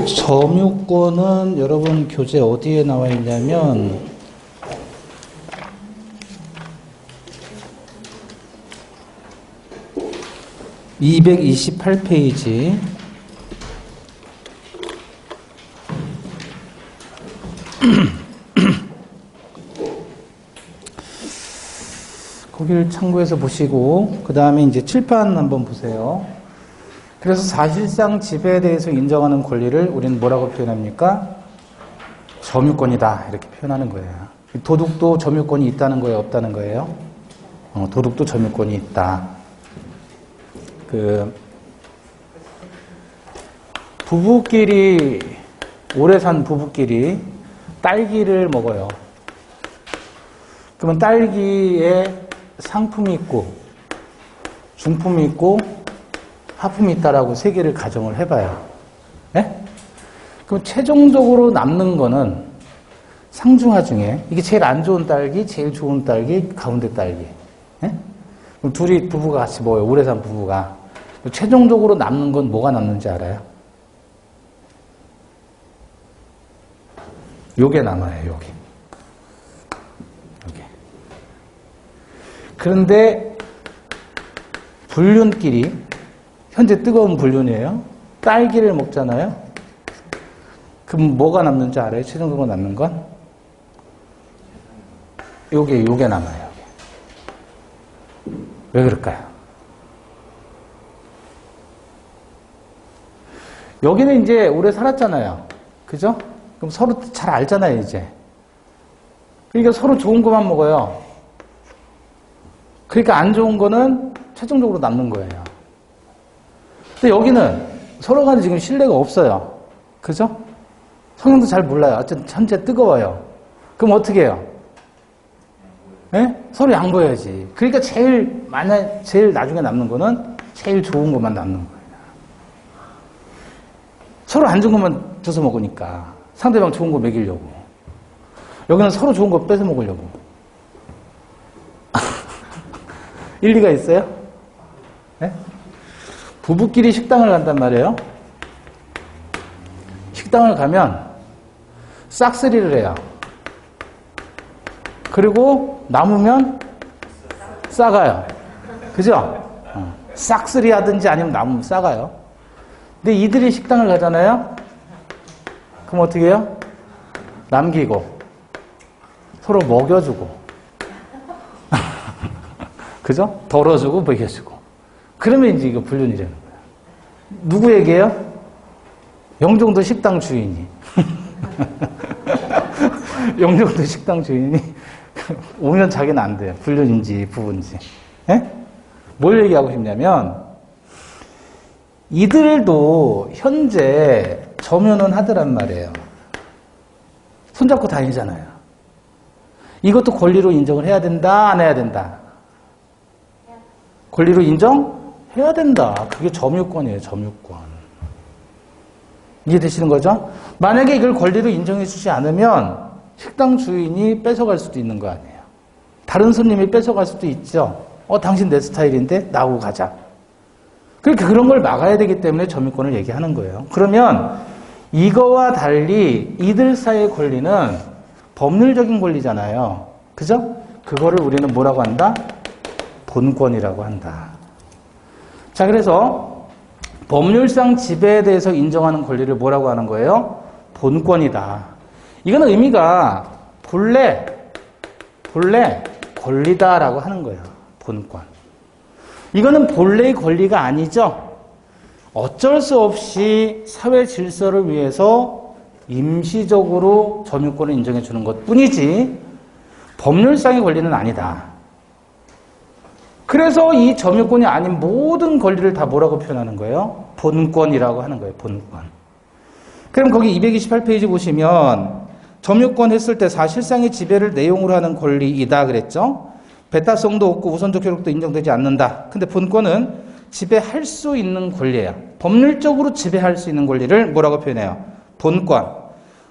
점유권은 여러분 교재 어디에 나와 있냐면 228페이지 거기를 참고해서 보시고 그 다음에 이제 칠판 한번 보세요. 그래서 사실상 지배에 대해서 인정하는 권리를 우리는 뭐라고 표현합니까? 점유권이다 이렇게 표현하는 거예요. 도둑도 점유권이 있다는 거예요, 없다는 거예요? 도둑도 점유권이 있다. 부부끼리 오래 산 부부끼리 딸기를 먹어요. 그러면 딸기에 상품이 있고 중품이 있고 하품이 있다라고 세 개를 가정을 해봐요. 네? 그럼 최종적으로 남는 거는 상중하 중에 이게 제일 안 좋은 딸기, 제일 좋은 딸기, 가운데 딸기. 네? 그럼 둘이 부부가 같이 먹어요. 오래 산 부부가. 최종적으로 남는 건 뭐가 남는지 알아요? 요게 남아요. 요게. 그런데 불륜끼리 현재 뜨거운 불륜이에요. 딸기를 먹잖아요. 그럼 뭐가 남는지 알아요? 최종적으로 남는 건? 요게 남아요. 요게. 왜 그럴까요? 여기는 이제 오래 살았잖아요. 그죠? 그럼 서로 잘 알잖아요, 이제. 그러니까 서로 좋은 것만 먹어요. 그러니까 안 좋은 거는 최종적으로 남는 거예요. 근데 여기는 서로 간에 지금 신뢰가 없어요. 그죠? 성향도 잘 몰라요. 어쨌든 현재 뜨거워요. 그럼 어떻게 해요? 네? 서로 양보해야지. 그러니까 제일 나중에 남는 거는 제일 좋은 것만 남는 거예요. 서로 안 좋은 것만 줘서 먹으니까 상대방 좋은 거 먹이려고. 여기는 서로 좋은 거 뺏어 먹으려고. 일리가 있어요? 네? 부부끼리 식당을 간단 말이에요. 식당을 가면 싹쓸이를 해요. 그리고 남으면 싸가요. 그죠? 싹쓸이 하든지 아니면 남으면 싸가요. 근데 이들이 식당을 가잖아요. 그럼 어떻게 해요? 남기고 서로 먹여주고 그죠? 덜어주고 먹여주고. 그러면 이제 이거 불륜이라는 거야. 누구 얘기예요? 영종도 식당 주인이. 영종도 식당 주인이 오면 자기는 안 돼요. 불륜인지 부부인지. 예? 뭘 얘기하고 싶냐면 이들도 현재 점유는 하더란 말이에요. 손잡고 다니잖아요. 이것도 권리로 인정을 해야 된다, 안 해야 된다? 권리로 인정해야 된다. 그게 점유권이에요, 점유권. 이해되시는 거죠? 만약에 이걸 권리로 인정해 주지 않으면 식당 주인이 뺏어갈 수도 있는 거 아니에요. 다른 손님이 뺏어갈 수도 있죠. 당신 내 스타일인데 나오고 가자. 그러니까 그런 걸 막아야 되기 때문에 점유권을 얘기하는 거예요. 그러면 이거와 달리 이들 사이의 권리는 법률적인 권리잖아요. 그죠? 그거를 우리는 뭐라고 한다? 본권이라고 한다. 자, 그래서 법률상 지배에 대해서 인정하는 권리를 뭐라고 하는 거예요? 본권이다. 이거는 의미가 본래 권리다라고 하는 거예요. 본권. 이거는 본래의 권리가 아니죠. 어쩔 수 없이 사회 질서를 위해서 임시적으로 점유권을 인정해 주는 것뿐이지 법률상의 권리는 아니다. 그래서 이 점유권이 아닌 모든 권리를 다 뭐라고 표현하는 거예요? 본권이라고 하는 거예요. 본권. 그럼 거기 228페이지 보시면 점유권 했을 때 사실상의 지배를 내용으로 하는 권리이다 그랬죠? 배타성도 없고 우선적 효력도 인정되지 않는다. 근데 본권은 지배할 수 있는 권리예요. 법률적으로 지배할 수 있는 권리를 뭐라고 표현해요? 본권.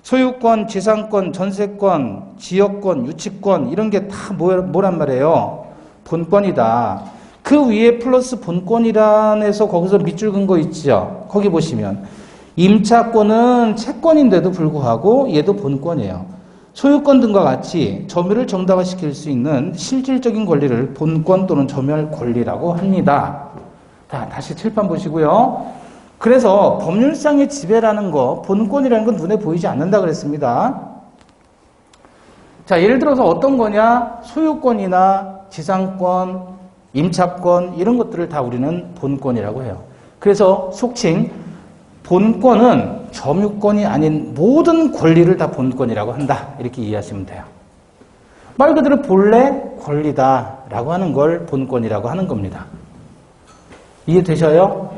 소유권, 지상권, 전세권, 지역권, 유치권 이런 게 다 뭐란 말이에요? 본권이다. 그 위에 플러스 본권이란에서 거기서 밑줄 긋은 거 있죠? 거기 보시면 임차권은 채권인데도 불구하고 얘도 본권이에요. 소유권 등과 같이 점유를 정당화시킬 수 있는 실질적인 권리를 본권 또는 점유할 권리라고 합니다. 자, 다시 칠판 보시고요. 그래서 법률상의 지배라는 거, 본권이라는 건 눈에 보이지 않는다 그랬습니다. 자, 예를 들어서 어떤 거냐? 소유권이나 지상권, 임차권 이런 것들을 다 우리는 본권이라고 해요. 그래서 속칭 본권은 점유권이 아닌 모든 권리를 다 본권이라고 한다. 이렇게 이해하시면 돼요. 말 그대로 본래 권리다라고 하는 걸 본권이라고 하는 겁니다. 이해되셔요?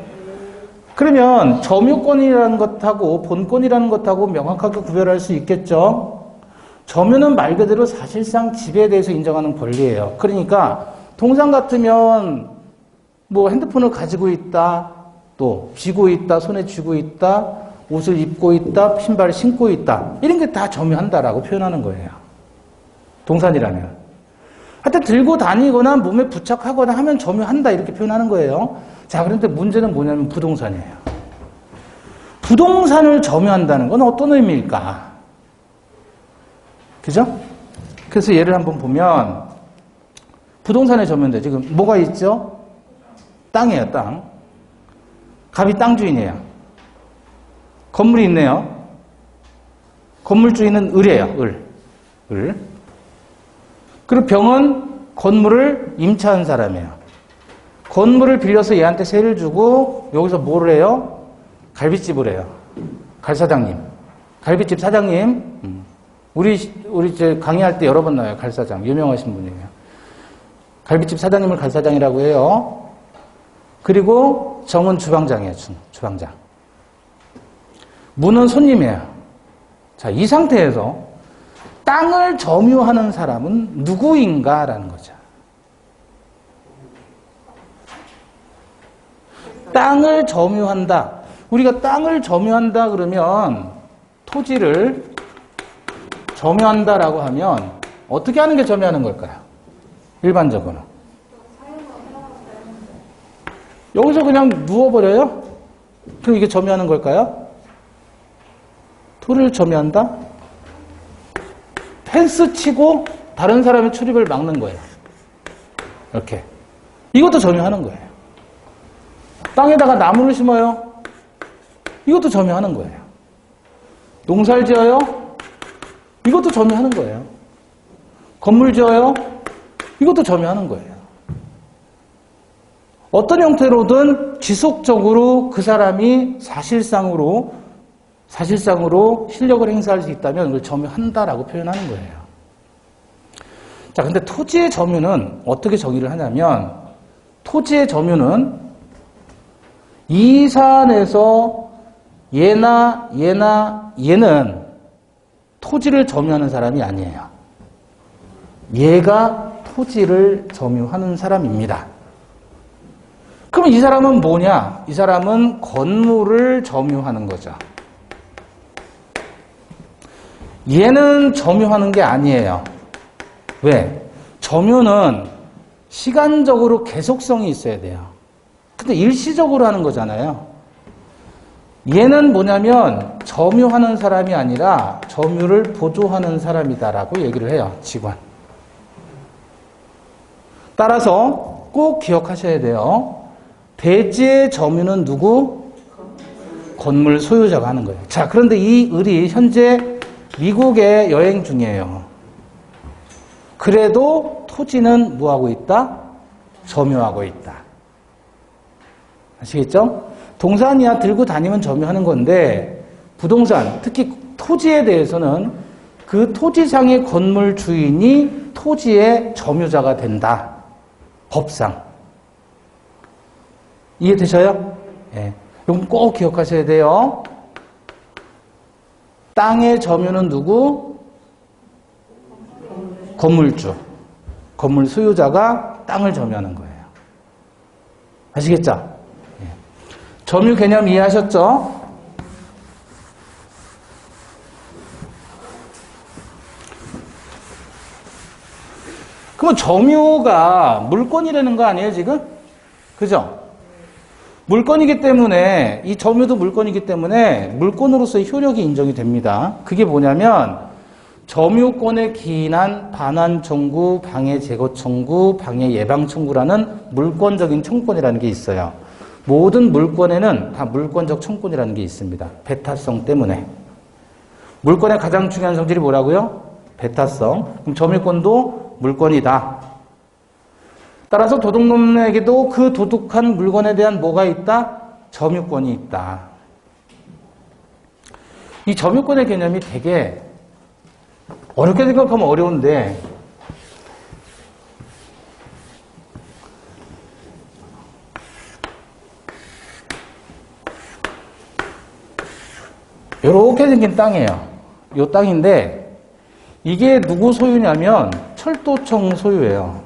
그러면 점유권이라는 것하고 본권이라는 것하고 명확하게 구별할 수 있겠죠? 점유는 말 그대로 사실상 지배에 대해서 인정하는 권리예요. 그러니까 동상 같으면 뭐 핸드폰을 가지고 있다, 또 쥐고 있다, 손에 쥐고 있다, 옷을 입고 있다, 신발을 신고 있다. 이런 게 다 점유한다라고 표현하는 거예요. 동산이라면. 하여튼 들고 다니거나 몸에 부착하거나 하면 점유한다 이렇게 표현하는 거예요. 자, 그런데 문제는 뭐냐면 부동산이에요. 부동산을 점유한다는 건 어떤 의미일까? 그죠? 그래서 예를 한번 보면 부동산에 점유인데 지금 뭐가 있죠? 땅이에요, 땅. 갑이 땅 주인이에요. 건물이 있네요. 건물 주인은 을이에요, 을. 그리고 병은 건물을 임차한 사람이에요. 건물을 빌려서 얘한테 세를 주고 여기서 뭐를 해요? 갈비집을 해요. 갈사장님. 갈비집 사장님. 우리 이제 강의할 때 여러 번 나와요. 갈사장. 유명하신 분이에요. 갈비집 사장님을 갈사장이라고 해요. 그리고 정은 주방장이에요. 주방장. 문은 손님이에요. 자, 이 상태에서 땅을 점유하는 사람은 누구인가라는 거죠. 땅을 점유한다. 우리가 땅을 점유한다 그러면 토지를 점유한다라고 하면 어떻게 하는 게 점유하는 걸까요? 일반적으로. 여기서 그냥 누워버려요? 그럼 이게 점유하는 걸까요? 토를 점유한다? 펜스 치고 다른 사람의 출입을 막는 거예요. 이렇게. 이것도 점유하는 거예요. 땅에다가 나무를 심어요. 이것도 점유하는 거예요. 농사를 지어요. 이것도 점유하는 거예요. 건물 지어요. 이것도 점유하는 거예요. 어떤 형태로든 지속적으로 그 사람이 사실상으로 실력을 행사할 수 있다면 그걸 점유한다라고 표현하는 거예요. 자, 근데 토지의 점유는 어떻게 정의를 하냐면 토지의 점유는 이 사안에서 얘는 토지를 점유하는 사람이 아니에요. 얘가 토지를 점유하는 사람입니다. 그럼 이 사람은 뭐냐? 이 사람은 건물을 점유하는 거죠. 얘는 점유하는 게 아니에요. 왜? 점유는 시간적으로 계속성이 있어야 돼요. 근데 일시적으로 하는 거잖아요. 얘는 뭐냐면 점유하는 사람이 아니라 점유를 보조하는 사람이다라고 얘기를 해요. 직원. 따라서 꼭 기억하셔야 돼요. 대지의 점유는 누구? 건물 소유자가 하는 거예요. 자, 그런데 이 을이 현재 미국에 여행 중이에요. 그래도 토지는 뭐하고 있다? 점유하고 있다. 아시겠죠? 동산이야 들고 다니면 점유하는 건데 부동산, 특히 토지에 대해서는 그 토지상의 건물 주인이 토지의 점유자가 된다. 법상. 이해되셔요? 예. 이건 꼭 기억하셔야 돼요. 땅의 점유는 누구? 건물주. 건물 소유자가 땅을 점유하는 거예요. 아시겠죠? 예. 점유 개념 이해하셨죠? 그럼 점유가 물권이라는 거 아니에요, 지금? 그죠? 물건이기 때문에, 이 점유도 물건이기 때문에 물건으로서의 효력이 인정이 됩니다. 그게 뭐냐면 점유권에 기인한 반환 청구, 방해 제거 청구, 방해 예방 청구라는 물권적인 청구권이라는 게 있어요. 모든 물권에는 다 물권적 청구권이라는 게 있습니다. 배타성 때문에. 물권의 가장 중요한 성질이 뭐라고요? 배타성. 그럼 점유권도 물권이다. 따라서 도둑놈에게도 그 도둑한 물건에 대한 뭐가 있다? 점유권이 있다. 이 점유권의 개념이 되게 어렵게 생각하면 어려운데 이렇게 생긴 땅이에요. 이 땅인데 이게 누구 소유냐면 철도청 소유예요.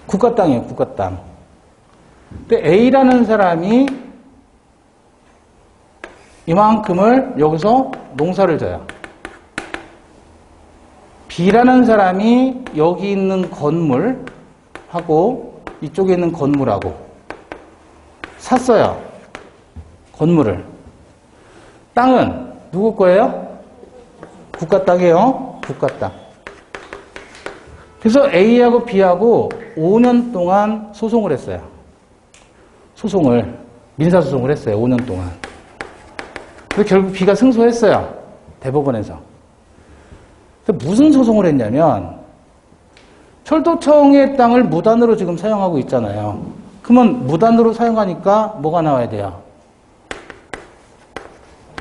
국가 땅이에요. 국가 땅. 근데 A라는 사람이 이만큼을 여기서 농사를 져요. B라는 사람이 여기 있는 건물하고 이쪽에 있는 건물하고 샀어요. 건물을. 땅은 누구 거예요? 국가 땅이에요. 국가 땅. 그래서 A하고 B하고 5년 동안 소송을 했어요. 민사소송을 했어요. 5년 동안. 그래서 결국 B가 승소했어요. 대법원에서. 무슨 소송을 했냐면 철도청의 땅을 무단으로 지금 사용하고 있잖아요. 그러면 무단으로 사용하니까 뭐가 나와야 돼요?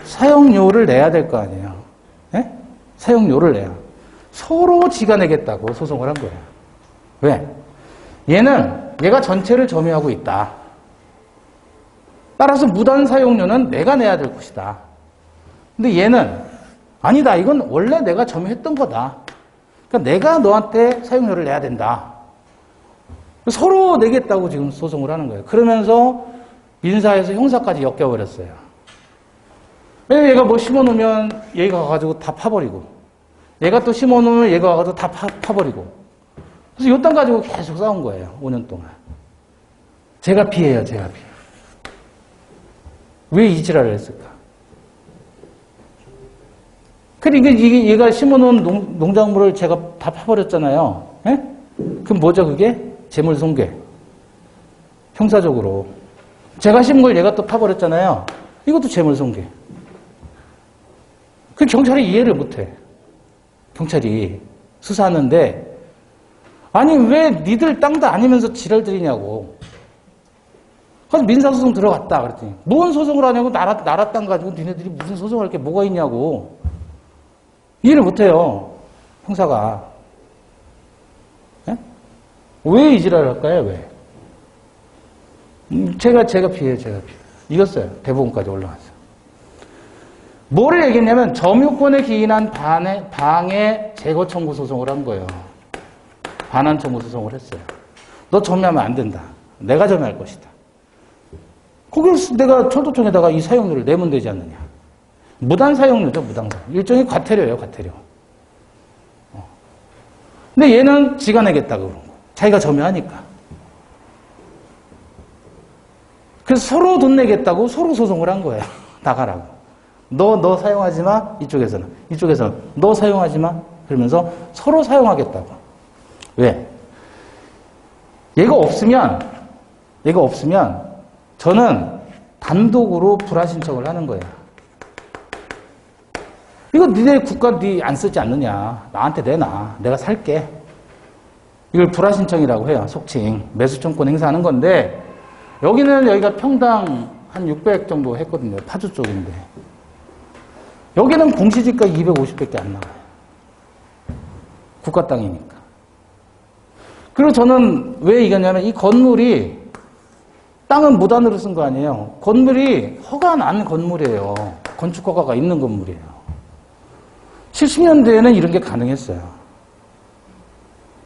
사용료를 내야 될 거 아니에요. 네? 사용료를 내요. 서로 지가 내겠다고 소송을 한 거예요. 왜? 얘가 전체를 점유하고 있다. 따라서 무단 사용료는 내가 내야 될 것이다. 근데 얘는 아니다. 이건 원래 내가 점유했던 거다. 그러니까 내가 너한테 사용료를 내야 된다. 서로 내겠다고 지금 소송을 하는 거예요. 그러면서 민사에서 형사까지 엮여버렸어요. 왜냐면 얘가 뭐 심어놓으면 얘가 가가지고 다 파버리고 얘가 또 심어놓으면 얘가 가가지고 다 파버리고 그래서 요 땅 가지고 계속 싸운 거예요. 5년 동안. 제가 피해요. 제가 피해. 왜 이 지랄을 했을까? 그러니까 얘가 심어놓은 농작물을 제가 다 파버렸잖아요. 예? 그럼 뭐죠 그게? 재물손괴. 형사적으로. 제가 심은 걸 얘가 또 파버렸잖아요. 이것도 재물손괴. 그 경찰이 이해를 못해. 경찰이 수사하는데 아니 왜 니들 땅도 아니면서 지랄들이냐고. 그래서 민사소송 들어갔다 그랬더니 뭔 소송을 하냐고 나라 땅 가지고 니네들이 무슨 소송할 게 뭐가 있냐고. 이해를 못해요. 형사가. 예? 왜 이 지랄을 할까요? 왜? 제가 피해요. 제가 피해. 이겼어요. 대법원까지 올라갔어요. 뭐를 얘기했냐면 점유권에 기인한 방해 제거 청구 소송을 한 거예요. 반환 청구 소송을 했어요. 너 점유하면 안 된다. 내가 점유할 것이다. 거기서 내가 철도청에다가 이 사용료를 내면 되지 않느냐. 무단 사용료죠. 무단 사용. 일종의 과태료예요. 과태료. 근데 얘는 지가 내겠다고 그런 거. 자기가 점유하니까. 그래서 서로 돈 내겠다고 서로 소송을 한 거예요. 나가라고. 너 사용하지 마. 이쪽에서는 너 사용하지 마. 그러면서 서로 사용하겠다고. 왜? 얘가 없으면 저는 단독으로 불화 신청을 하는 거예요. 이거 니네 국가 니 안 쓰지 않느냐. 나한테 내놔. 내가 살게. 이걸 불화 신청이라고 해요. 속칭. 매수청권 행사하는 건데 여기가 평당 한 600 정도 했거든요. 파주 쪽인데. 여기는 공시지가 250밖에 안 나와요. 국가 땅이니까. 그리고 저는 왜 이겼냐면 이 건물이 땅은 무단으로 쓴 거 아니에요. 건물이 허가 난 건물이에요. 건축 허가가 있는 건물이에요. 70년대에는 이런 게 가능했어요.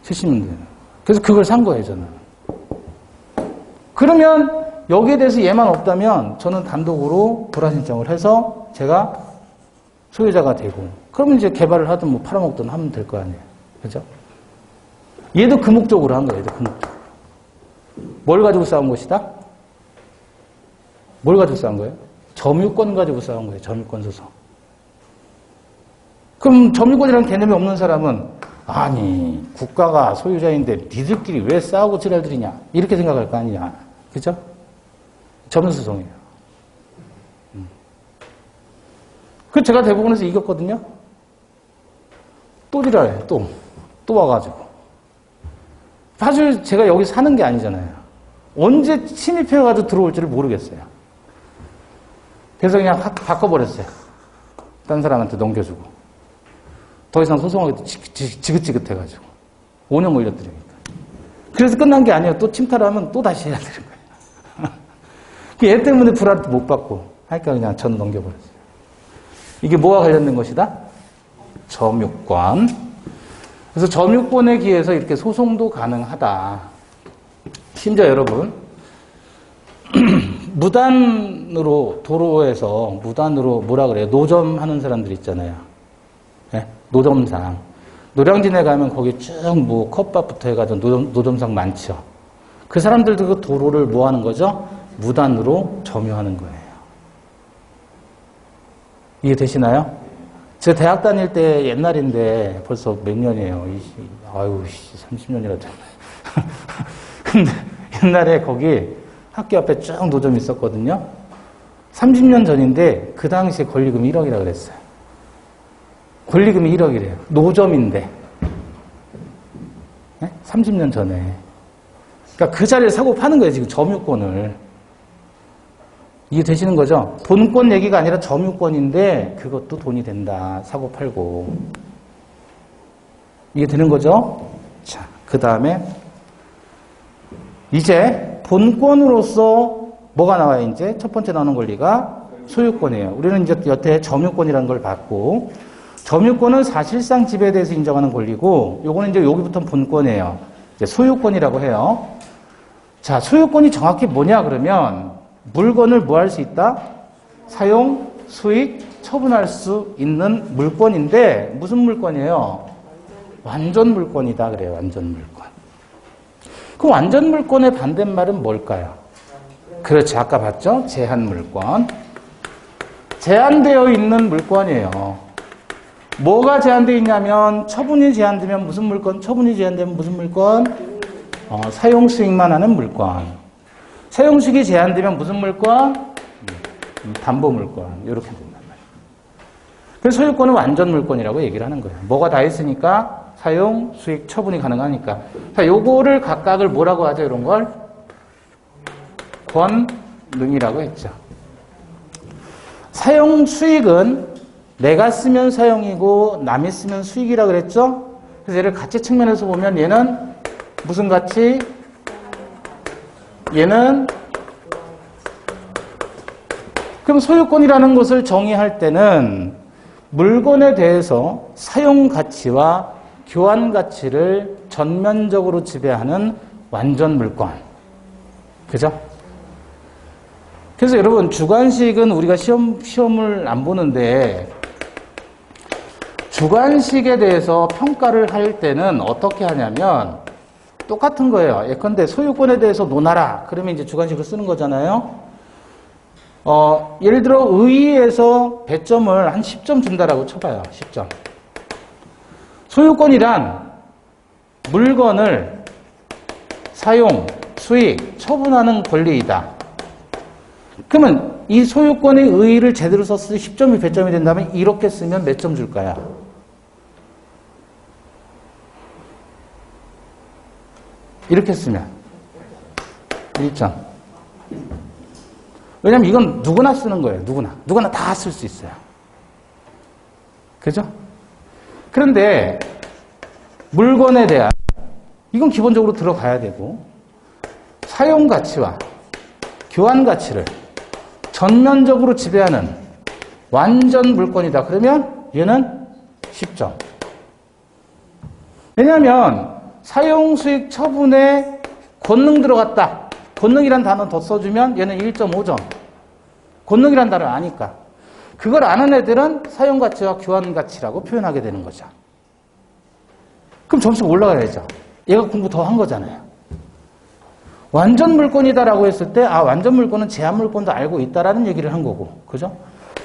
70년대에는. 그래서 그걸 산 거예요, 저는. 그러면 여기에 대해서 얘만 없다면 저는 단독으로 불화 신청을 해서 제가 소유자가 되고 그러면 이제 개발을 하든 뭐 팔아먹든 하면 될 거 아니에요. 그죠? 얘도 그 목적으로 한 거예요. 얘도 그 목적으로. 뭘 가지고 싸운 것이다? 뭘 가지고 싸운 거예요? 점유권 가지고 싸운 거예요. 점유권 소송. 그럼 점유권이라는 개념이 없는 사람은 아니 국가가 소유자인데 니들끼리 왜 싸우고 지랄들이냐 이렇게 생각할 거 아니냐. 그죠? 점유소송이에요. 그 제가 대법원에서 이겼거든요. 또 지랄해. 또 와가지고. 사실 제가 여기 사는 게 아니잖아요. 언제 침입해가지고 들어올지를 모르겠어요. 그래서 그냥 바꿔버렸어요. 딴 사람한테 넘겨주고. 더 이상 소송하기도 지긋지긋해가지고. 5년 걸려드리니까. 그래서 끝난 게 아니에요. 또 침탈하면 또 다시 해야 되는 거예요. 얘 때문에 불안도 못 받고 하니까 그냥 전 넘겨버렸어요. 이게 뭐와 관련된 것이다? 점유권. 그래서 점유권에 기해서 이렇게 소송도 가능하다. 심지어 여러분 무단으로 도로에서 무단으로 뭐라 그래요? 노점하는 사람들 있잖아요. 네? 노점상. 노량진에 가면 거기 쭉 뭐 컵밥부터 해가지고 노점상 많죠. 그 사람들도 그 도로를 뭐 하는 거죠? 무단으로 점유하는 거예요. 이해되시나요? 제가 대학 다닐 때 옛날인데 벌써 몇 년이에요. 30년이라도 됐네. 근데 옛날에 거기 학교 앞에 쭉 노점이 있었거든요. 30년 전인데 그 당시에 권리금이 1억이라 그랬어요. 권리금이 1억이래요. 노점인데. 네? 30년 전에. 그러니까 그 자리를 사고 파는 거예요. 지금 점유권을. 이해되시는 거죠? 본권 얘기가 아니라 점유권인데 그것도 돈이 된다. 사고 팔고. 이해되는 거죠? 자, 그 다음에 이제 본권으로서 뭐가 나와요? 이제 첫 번째 나오는 권리가 소유권이에요. 우리는 이제 여태 점유권이라는 걸 봤고 점유권은 사실상 지배에 대해서 인정하는 권리고 요거는 이제 여기부터 본권이에요. 이제 소유권이라고 해요. 자, 소유권이 정확히 뭐냐 그러면 물건을 뭐 할 수 있다? 사용, 수익, 처분할 수 있는 물건인데 무슨 물건이에요? 완전 물건이다 그래요. 완전 물건. 그 완전 물건의 반대말은 뭘까요? 그렇지. 아까 봤죠? 제한 물건. 제한되어 있는 물건이에요. 뭐가 제한되어 있냐면 처분이 제한되면 무슨 물건? 처분이 제한되면 무슨 물건? 사용 수익만 하는 물건. 사용 수익이 제한되면 무슨 물건? 담보 물건. 이렇게 된단 말이에요. 그래서 소유권은 완전 물건이라고 얘기를 하는 거예요. 뭐가 다 있으니까 사용, 수익, 처분이 가능하니까. 자, 요거를 각각을 뭐라고 하죠? 이런 걸 권능이라고 했죠. 사용 수익은 내가 쓰면 사용이고 남이 쓰면 수익이라고 그랬죠? 그래서 얘를 가치 측면에서 보면 얘는 무슨 가치? 얘는 그럼 소유권이라는 것을 정의할 때는 물건에 대해서 사용 가치와 교환 가치를 전면적으로 지배하는 완전 물건. 그죠? 그래서 여러분 주관식은 우리가 시험을 안 보는데 주관식에 대해서 평가를 할 때는 어떻게 하냐면 똑같은 거예요. 예컨대 소유권에 대해서 논하라. 그러면 이제 주관식을 쓰는 거잖아요. 예를 들어 의의에서 배점을 한 10점 준다라고 쳐봐요. 10점. 소유권이란 물건을 사용, 수익, 처분하는 권리이다. 그러면 이 소유권의 의의를 제대로 썼을 때 10점이 배점이 된다면 이렇게 쓰면 몇 점 줄 거야? 이렇게 쓰면 1점. 왜냐면 이건 누구나 쓰는 거예요. 누구나 다 쓸 수 있어요. 그죠? 그런데 물건에 대한 이건 기본적으로 들어가야 되고 사용 가치와 교환 가치를 전면적으로 지배하는 완전 물건이다. 그러면 얘는 10점. 왜냐하면 사용 수익 처분에 권능 들어갔다. 권능이란 단어 더 써주면 얘는 1.5점. 권능이란 단어를 아니까. 그걸 아는 애들은 사용 가치와 교환 가치라고 표현하게 되는 거죠. 그럼 점수가 올라가야죠. 얘가 공부 더 한 거잖아요. 완전 물권이다라고 했을 때, 아, 완전 물권은 제한 물권도 알고 있다라는 얘기를 한 거고, 그죠?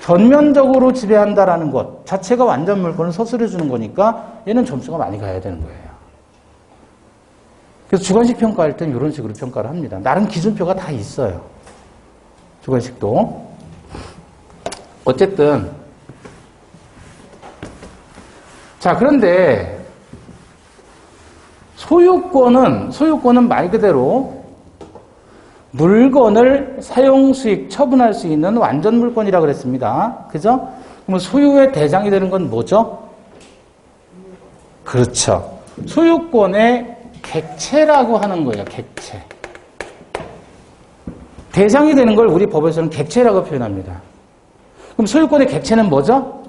전면적으로 지배한다라는 것 자체가 완전 물권을 서술해 주는 거니까 얘는 점수가 많이 가야 되는 거예요. 그래서 주관식 평가할 땐 이런 식으로 평가를 합니다. 나름 기준표가 다 있어요. 주관식도. 어쨌든. 자, 그런데 소유권은 말 그대로 물건을 사용, 수익, 처분할 수 있는 완전 물건이라고 그랬습니다. 그죠? 그럼 소유의 대상이 되는 건 뭐죠? 그렇죠. 소유권의 객체라고 하는 거예요. 객체. 대상이 되는 걸 우리 법에서는 객체라고 표현합니다. 그럼 소유권의 객체는 뭐죠?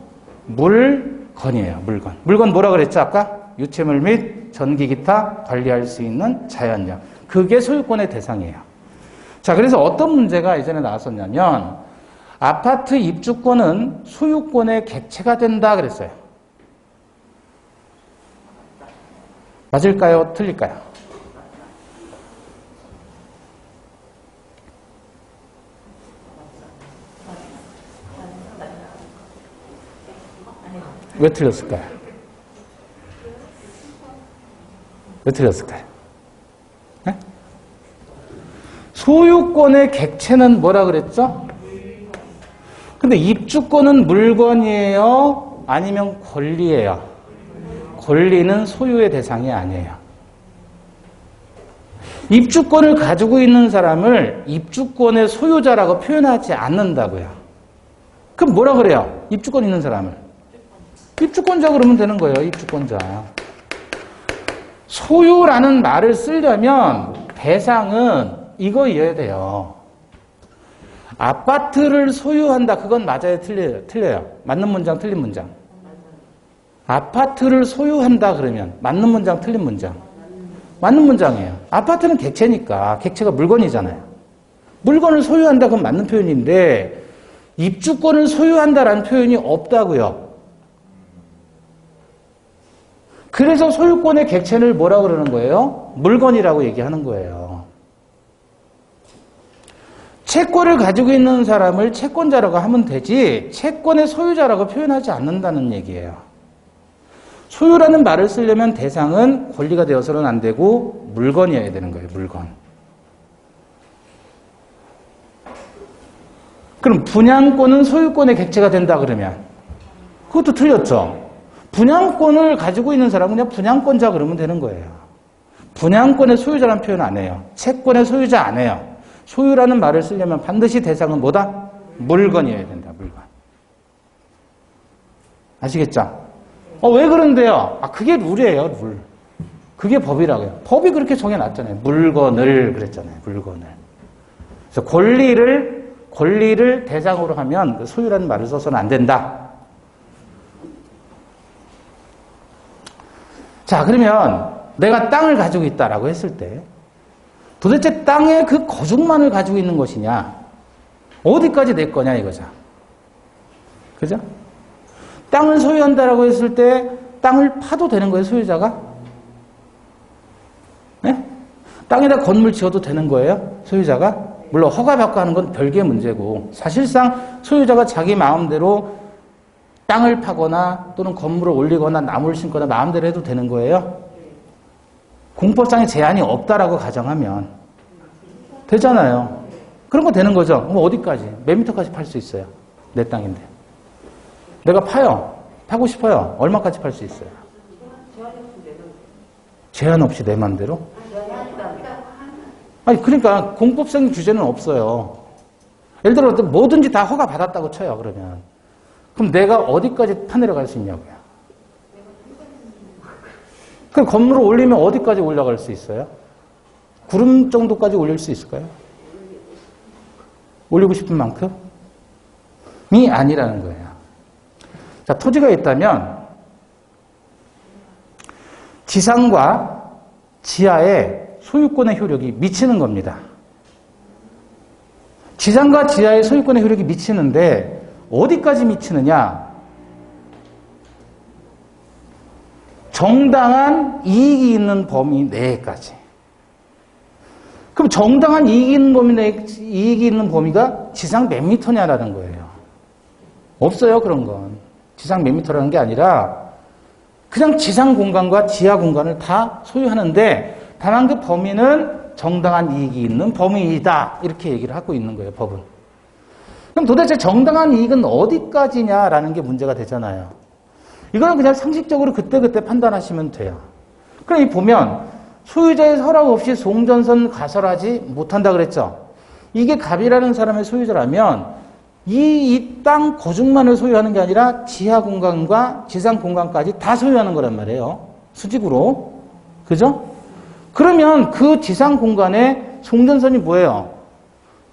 물건이에요. 물건. 물건 뭐라 그랬죠? 아까? 유체물 및 전기 기타 관리할 수 있는 자연력. 그게 소유권의 대상이에요. 자, 그래서 어떤 문제가 예전에 나왔었냐면 아파트 입주권은 소유권의 객체가 된다 그랬어요. 맞을까요? 틀릴까요? 왜 틀렸을까요? 왜 틀렸을까요? 네? 소유권의 객체는 뭐라 그랬죠? 근데 입주권은 물건이에요? 아니면 권리예요? 권리는 소유의 대상이 아니에요. 입주권을 가지고 있는 사람을 입주권의 소유자라고 표현하지 않는다고요. 그럼 뭐라 그래요? 입주권 있는 사람을. 입주권자 그러면 되는 거예요. 입주권자. 소유라는 말을 쓰려면 대상은 이거 이해야 돼요. 아파트를 소유한다. 그건 맞아요? 틀려요? 틀려요. 맞는 문장, 틀린 문장. 아파트를 소유한다 그러면 맞는 문장, 틀린 문장. 맞는 문장이에요. 아파트는 객체니까. 객체가 물건이잖아요. 물건을 소유한다. 그건 맞는 표현인데 입주권을 소유한다라는 표현이 없다고요. 그래서 소유권의 객체를 뭐라고 그러는 거예요? 물건이라고 얘기하는 거예요. 채권을 가지고 있는 사람을 채권자라고 하면 되지 채권의 소유자라고 표현하지 않는다는 얘기예요. 소유라는 말을 쓰려면 대상은 권리가 되어서는 안 되고 물건이어야 되는 거예요. 물건. 그럼 분양권은 소유권의 객체가 된다 그러면 그것도 틀렸죠. 분양권을 가지고 있는 사람은 그냥 분양권자 그러면 되는 거예요. 분양권의 소유자라는 표현 안 해요. 채권의 소유자 안 해요. 소유라는 말을 쓰려면 반드시 대상은 뭐다? 물건이어야 된다. 물건. 아시겠죠? 왜 그런데요? 그게 룰이에요. 룰. 그게 법이라고요. 법이 그렇게 정해놨잖아요. 물건을 그랬잖아요. 물건을. 그래서 권리를 대상으로 하면 소유라는 말을 써서는 안 된다. 자, 그러면 내가 땅을 가지고 있다라고 했을 때 도대체 땅의 그 거중만을 가지고 있는 것이냐? 어디까지 내 거냐 이거죠. 그죠? 땅을 소유한다라고 했을 때 땅을 파도 되는 거예요, 소유자가? 네? 땅에다 건물 지어도 되는 거예요, 소유자가? 물론 허가받고 하는 건 별개의 문제고 사실상 소유자가 자기 마음대로 땅을 파거나 또는 건물을 올리거나 나무를 심거나 마음대로 해도 되는 거예요? 공법상의 제한이 없다라고 가정하면 되잖아요. 그런 거 되는 거죠. 그럼 어디까지? 몇 미터까지 팔 수 있어요? 내 땅인데. 내가 파고 싶어요. 얼마까지 팔 수 있어요? 제한 없이 내 맘대로? 아니, 그러니까 공법적인 규제는 없어요. 예를 들어 뭐든지 다 허가 받았다고 쳐요, 그러면. 그럼 내가 어디까지 파내려갈 수 있냐고요. 그럼 건물을 올리면 어디까지 올라갈 수 있어요? 구름 정도까지 올릴 수 있을까요? 올리고 싶은 만큼이 아니라는 거예요. 자, 토지가 있다면 지상과 지하에 소유권의 효력이 미치는 겁니다. 지상과 지하에 소유권의 효력이 미치는데 어디까지 미치느냐? 정당한 이익이 있는 범위 내까지. 그럼 정당한 이익이 있는 범위가 지상 몇 미터냐라는 거예요. 없어요, 그런 건. 지상 몇 미터라는 게 아니라 그냥 지상 공간과 지하 공간을 다 소유하는데 다만 그 범위는 정당한 이익이 있는 범위이다. 이렇게 얘기를 하고 있는 거예요, 법은. 그럼 도대체 정당한 이익은 어디까지냐라는 게 문제가 되잖아요. 이거는 그냥 상식적으로 그때그때 판단하시면 돼요. 그럼 이 보면 소유자의 허락 없이 송전선 가설하지 못한다 그랬죠. 이게 갑이라는 사람의 소유자라면 이 땅 고중만을 소유하는 게 아니라 지하 공간과 지상 공간까지 다 소유하는 거란 말이에요. 수직으로. 그죠? 그러면 그 지상 공간에 송전선이 뭐예요?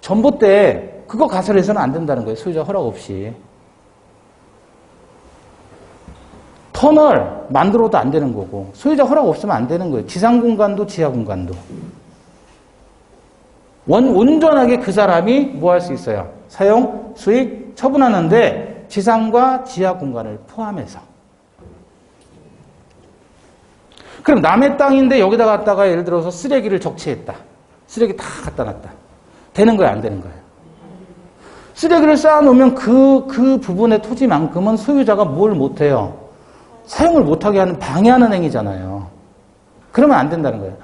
전봇대 그거 가설해서는 안 된다는 거예요. 소유자 허락 없이. 터널 만들어도 안 되는 거고 소유자 허락 없으면 안 되는 거예요. 지상 공간도 지하 공간도. 온전하게 그 사람이 뭐 할 수 있어요? 사용, 수익, 처분하는데 지상과 지하 공간을 포함해서. 그럼 남의 땅인데 여기다 갖다가 예를 들어서 쓰레기를 적치했다. 쓰레기 다 갖다 놨다. 되는 거예요? 안 되는 거예요? 쓰레기를 쌓아놓으면 그 부분의 토지만큼은 소유자가 뭘 못해요? 사용을 못하게 하는 방해하는 행위잖아요. 그러면 안 된다는 거예요.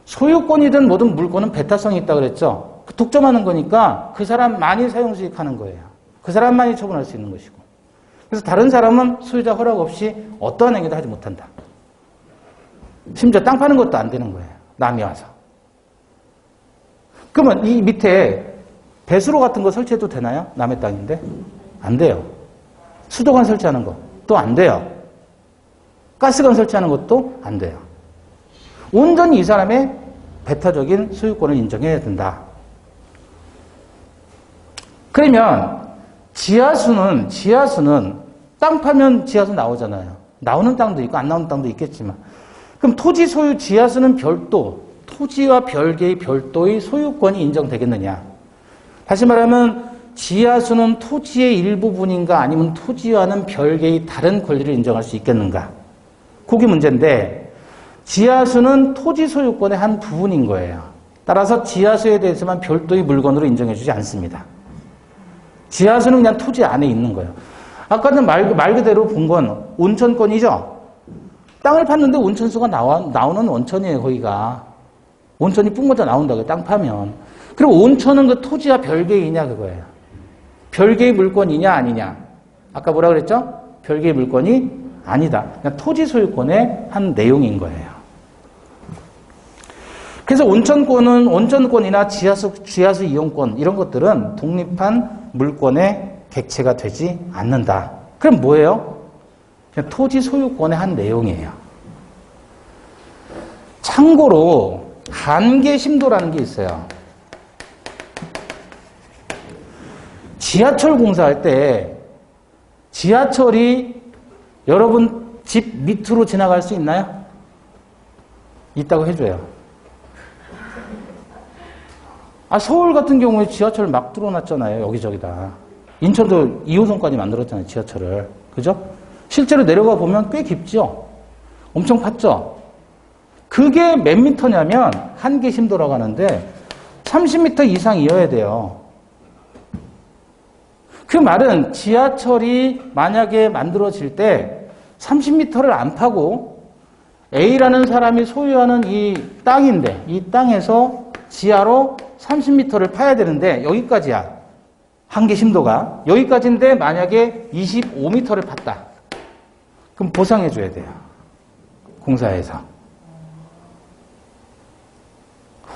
소유권이든 모든 물건은 배타성이 있다고 그랬죠. 독점하는 거니까 그 사람만이 사용 수익하는 거예요. 그 사람만이 처분할 수 있는 것이고. 그래서 다른 사람은 소유자 허락 없이 어떠한 행위도 하지 못한다. 심지어 땅 파는 것도 안 되는 거예요. 남이 와서. 그러면 이 밑에 배수로 같은 거 설치해도 되나요? 남의 땅인데? 안 돼요. 수도관 설치하는 거 또 안 돼요. 가스관 설치하는 것도 안 돼요. 온전히 이 사람의 배타적인 소유권을 인정해야 된다. 그러면 지하수는 땅 파면 지하수 나오잖아요. 나오는 땅도 있고 안 나오는 땅도 있겠지만 그럼 토지 소유 지하수는 별도 토지와 별개의 별도의 소유권이 인정되겠느냐. 다시 말하면 지하수는 토지의 일부분인가 아니면 토지와는 별개의 다른 권리를 인정할 수 있겠는가. 그게 문제인데 지하수는 토지 소유권의 한 부분인 거예요. 따라서 지하수에 대해서만 별도의 물건으로 인정해주지 않습니다. 지하수는 그냥 토지 안에 있는 거예요. 아까는 말 그대로 본 건 온천권이죠. 땅을 팠는데 온천수가 나오는 온천이에요. 거기가. 온천이 뿜어져 나온다고요. 땅 파면. 그리고 온천은 그 토지와 별개이냐 그거예요. 별개의 물건이냐 아니냐. 아까 뭐라 그랬죠? 별개의 물건이 아니다. 그냥 토지 소유권의 한 내용인 거예요. 그래서 온천권이나 지하수 이용권 이런 것들은 독립한 물권의 객체가 되지 않는다. 그럼 뭐예요? 그냥 토지 소유권의 한 내용이에요. 참고로 한계심도라는 게 있어요. 지하철 공사할 때 지하철이 여러분 집 밑으로 지나갈 수 있나요? 있다고 해줘요. 서울 같은 경우에 지하철을 막 뚫어놨잖아요. 여기저기다. 인천도 2호선까지 만들었잖아요. 지하철을. 그죠? 실제로 내려가 보면 꽤 깊죠? 엄청 팠죠? 그게 몇 미터냐면 한계심도라고 하는데 30m 이상이어야 돼요. 그 말은 지하철이 만약에 만들어질 때 30m를 안 파고 A라는 사람이 소유하는 이 땅인데 이 땅에서 지하로 30m를 파야 되는데 여기까지야. 한계 심도가. 여기까지인데 만약에 25m를 팠다. 그럼 보상해 줘야 돼요. 공사에서.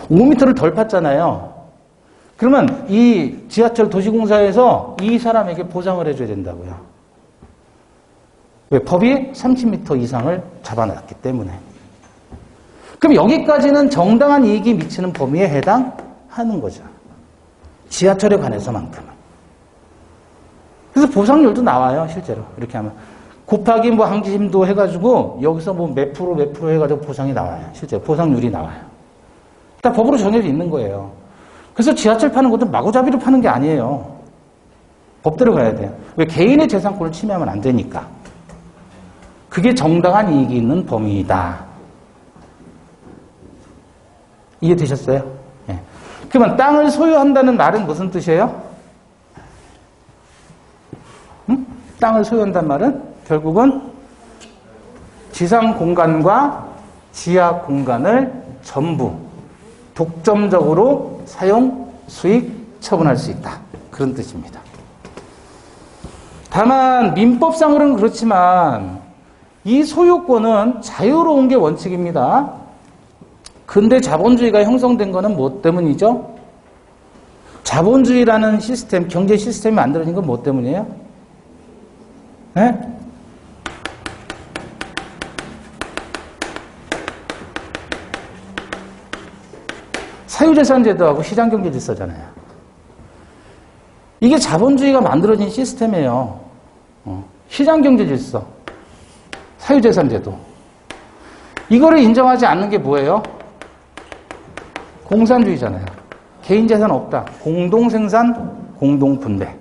5m를 덜 팠잖아요. 그러면 이 지하철 도시공사에서 이 사람에게 보상을 해줘야 된다고요. 왜? 법이 30m 이상을 잡아놨기 때문에. 그럼 여기까지는 정당한 이익이 미치는 범위에 해당하는 거죠. 지하철에 관해서만큼은. 그래서 보상률도 나와요, 실제로. 이렇게 하면. 곱하기 뭐 한계심도 해가지고 여기서 뭐 몇 프로 해가지고 보상이 나와요. 실제로 보상률이 나와요. 다 법으로 정해져 있는 거예요. 그래서 지하철 파는 것도 마구잡이로 파는 게 아니에요. 법대로 가야 돼요. 왜? 개인의 재산권을 침해하면 안 되니까. 그게 정당한 이익이 있는 범위이다. 이해되셨어요? 네. 그러면 땅을 소유한다는 말은 무슨 뜻이에요? 응? 땅을 소유한다는 말은 결국은 지상 공간과 지하 공간을 전부 독점적으로 사용, 수익, 처분할 수 있다. 그런 뜻입니다. 다만 민법상으로는 그렇지만 이 소유권은 자유로운 게 원칙입니다. 근대 자본주의가 형성된 거는 뭐 때문이죠? 자본주의라는 시스템, 경제 시스템이 만들어진 건 뭐 때문이에요? 네? 사유재산제도하고 시장경제 질서잖아요. 이게 자본주의가 만들어진 시스템이에요. 시장경제 질서, 사유재산제도. 이거를 인정하지 않는 게 뭐예요? 공산주의잖아요. 개인재산 없다. 공동생산, 공동분배.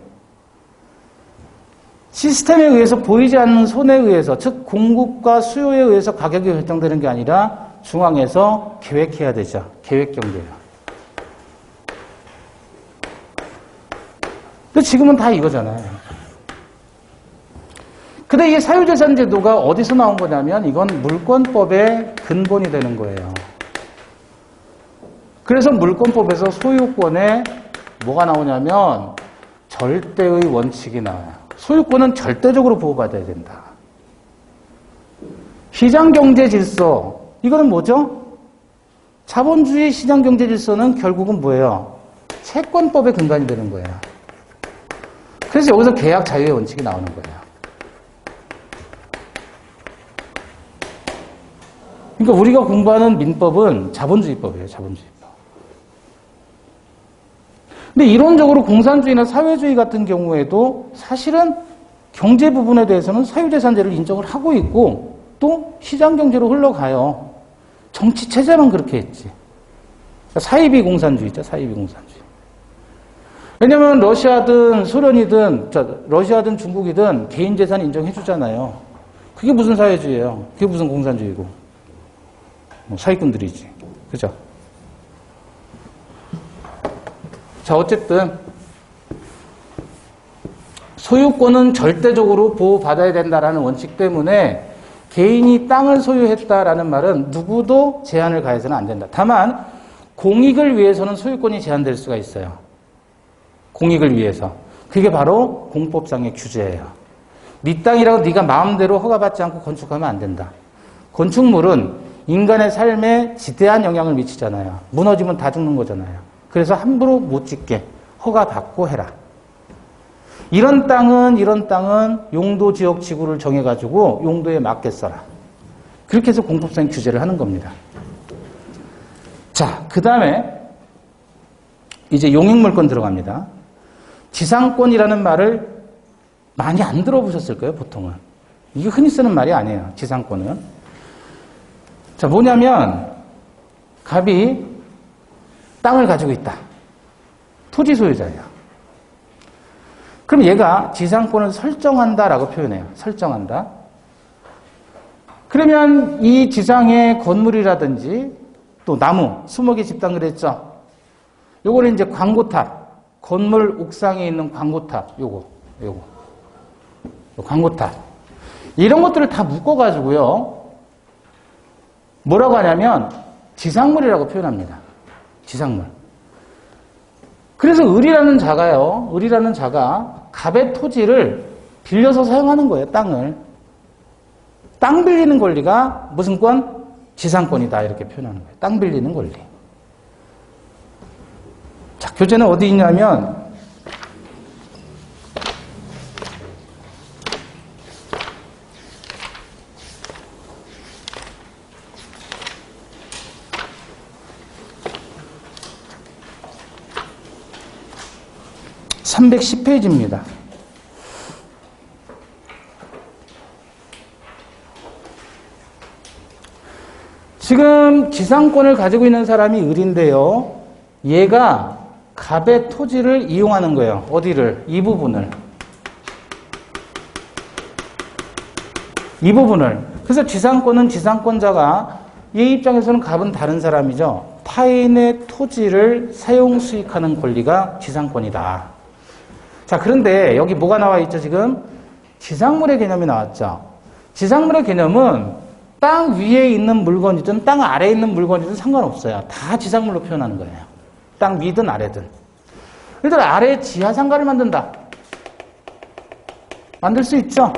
시스템에 의해서 보이지 않는 손에 의해서, 즉 공급과 수요에 의해서 가격이 결정되는 게 아니라 중앙에서 계획해야 되죠. 계획경제예요. 근데 지금은 다 이거잖아요. 근데 이 사유재산제도가 어디서 나온 거냐면 이건 물권법의 근본이 되는 거예요. 그래서 물권법에서 소유권에 뭐가 나오냐면 절대의 원칙이 나와요. 소유권은 절대적으로 보호받아야 된다. 시장경제 질서, 이거는 뭐죠? 자본주의 시장경제 질서는 결국은 뭐예요? 채권법의 근간이 되는 거예요. 그래서 여기서 계약 자유의 원칙이 나오는 거예요. 그러니까 우리가 공부하는 민법은 자본주의법이에요. 자본주의법. 근데 이론적으로 공산주의나 사회주의 같은 경우에도 사실은 경제 부분에 대해서는 사유재산제를 인정을 하고 있고 또 시장경제로 흘러가요. 정치체제만 그렇게 했지. 사이비 공산주의죠. 사이비 공산주의. 왜냐면 러시아든 소련이든 러시아든 중국이든 개인재산 인정해주잖아요. 그게 무슨 사회주의예요? 그게 무슨 공산주의고. 사기꾼들이지. 그죠? 자, 어쨌든 소유권은 절대적으로 보호받아야 된다라는 원칙 때문에 개인이 땅을 소유했다라는 말은 누구도 제한을 가해서는 안 된다. 다만 공익을 위해서는 소유권이 제한될 수가 있어요. 공익을 위해서. 그게 바로 공법상의 규제예요. 네 땅이라고 네가 마음대로 허가받지 않고 건축하면 안 된다. 건축물은 인간의 삶에 지대한 영향을 미치잖아요. 무너지면 다 죽는 거잖아요. 그래서 함부로 못 짓게 허가받고 해라. 이런 땅은 용도 지역 지구를 정해가지고 용도에 맞게 써라. 그렇게 해서 공법상 규제를 하는 겁니다. 자, 그 다음에 이제 용익물권 들어갑니다. 지상권이라는 말을 많이 안 들어보셨을 거예요, 보통은. 이게 흔히 쓰는 말이 아니에요, 지상권은. 자, 뭐냐면 갑이 땅을 가지고 있다. 토지 소유자예요. 그럼 얘가 지상권을 설정한다라고 표현해요. 설정한다. 그러면 이 지상의 건물이라든지 또 나무, 20개 집단 그랬죠. 요거는 이제 광고탑, 건물 옥상에 있는 광고탑, 요거. 광고탑. 이런 것들을 다 묶어가지고요. 뭐라고 하냐면 지상물이라고 표현합니다. 지상물. 그래서 을이라는 자가 갑의 토지를 빌려서 사용하는 거예요, 땅을. 땅 빌리는 권리가 무슨 권? 지상권이다, 이렇게 표현하는 거예요. 땅 빌리는 권리. 자, 교재는 어디 있냐면, (310페이지입니다) 지금 지상권을 가지고 있는 사람이 을인데요. 얘가 갑의 토지를 이용하는 거예요. 어디를? 이 부분을. 그래서 지상권은 지상권자가 얘 입장에서는 갑은 다른 사람이죠. 타인의 토지를 사용 수익하는 권리가 지상권이다. 자, 그런데 여기 뭐가 나와 있죠, 지금? 지상물의 개념이 나왔죠. 지상물의 개념은 땅 위에 있는 물건이든 땅 아래에 있는 물건이든 상관없어요. 다 지상물로 표현하는 거예요. 땅 위든 아래든. 예를 들어 아래에 지하상가를 만든다. 만들 수 있죠.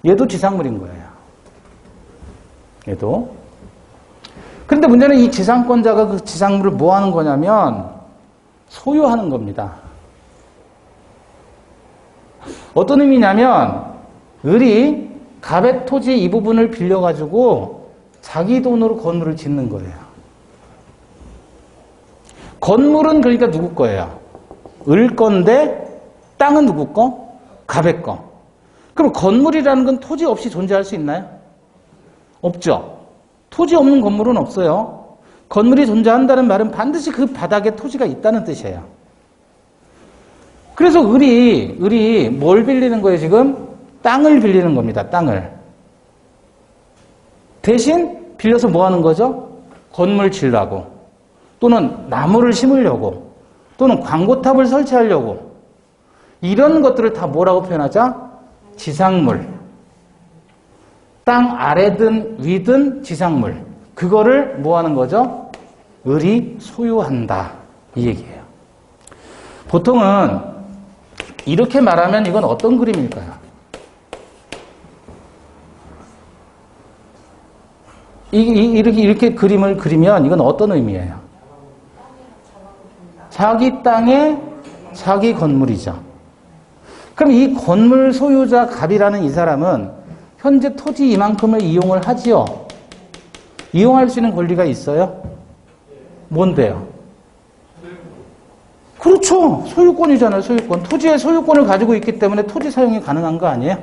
얘도 지상물인 거예요. 얘도. 그런데 문제는 이 지상권자가 그 지상물을 뭐 하는 거냐면 소유하는 겁니다. 어떤 의미냐면 을이 갑의 토지 이 부분을 빌려가지고 자기 돈으로 건물을 짓는 거예요. 건물은 그러니까 누구 거예요? 을 건데 땅은 누구 거? 갑의 거. 그럼 건물이라는 건 토지 없이 존재할 수 있나요? 없죠. 토지 없는 건물은 없어요. 건물이 존재한다는 말은 반드시 그 바닥에 토지가 있다는 뜻이에요. 그래서 을이 뭘 빌리는 거예요, 지금? 땅을 빌리는 겁니다, 땅을. 대신 빌려서 뭐 하는 거죠? 건물 지으려고. 또는 나무를 심으려고. 또는 광고탑을 설치하려고. 이런 것들을 다 뭐라고 표현하자? 지상물. 땅 아래든 위든 지상물. 그거를 뭐 하는 거죠? 을이 소유한다. 이 얘기예요. 보통은 이렇게 말하면 이건 어떤 그림일까요? 이렇게 그림을 그리면 이건 어떤 의미예요? 자기 땅에 자기 건물이죠. 그럼 이 건물 소유자 갑이라는 이 사람은 현재 토지 이만큼을 이용을 하지요. 이용할 수 있는 권리가 있어요? 뭔데요? 그렇죠. 소유권이잖아요. 소유권. 토지의 소유권을 가지고 있기 때문에 토지 사용이 가능한 거 아니에요?